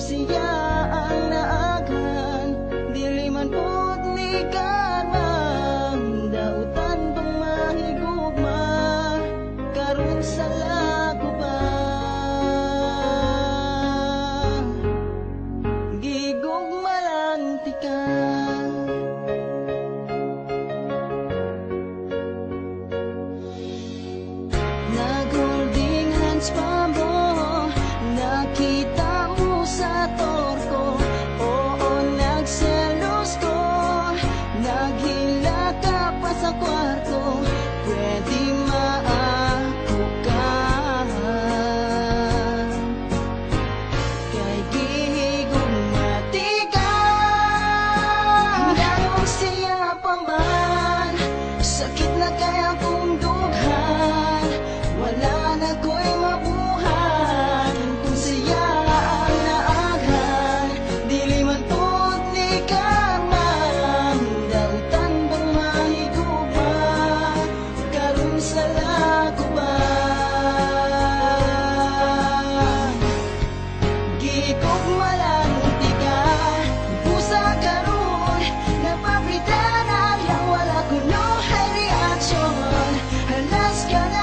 siya ang naagan, dili man pud ni karmang dautan pang mahigugma karon sa lako ba gigugma lang tika. Nag-holding hands pa mo, nakita mo sa torko. Oo, nagselos ko, naghila ka pa sa kwarto. Pwede maako ka, kay gihigumati ka. Nganong siya pa man, sakit na kaya kong dughan. Wala na ko'y mabuhat kung siya ang naaghan, dili man pud ni karmang dautan bang mahigugma karon sa lako ba gigugma lang tika. Pusa karon napabritan lang wala kuno hay reaksyon. Halas ka na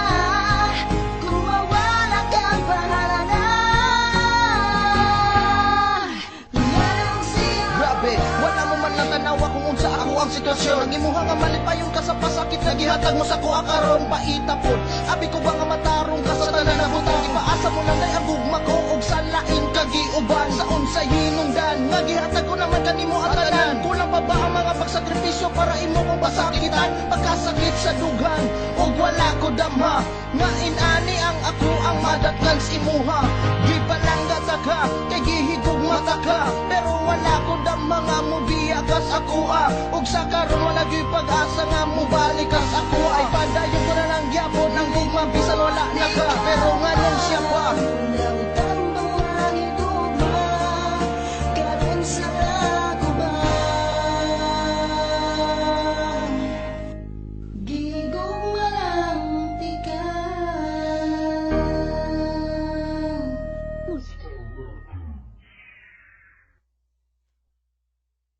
ang sitwasyon. Gimuha nga malipayon ka sa pasakit na gihatag mo sa kuha karon paita pod. Abi ko ba nga matarong ka sa tanan na butang, ipaasa mo lang day ang gugma ko og sa lain kagiuban sa unsay hinungdan nga gihatag ko naman kanimo at tanan. Kulang pa ba ang mga pagsakripisyo para imo kong pasakitan pagkasakit sa dughan og wala ko damha nga inani ang ako ang madatkan sa imuha. Gipananggat ka kay gihigugma ka pero wala ko damha nga mobiya kas ako og sa karon wala gyud pag-asa nga mo balik kas ako ay padayon ko na lang gyapon ang gugma bisan wala na ka pero nga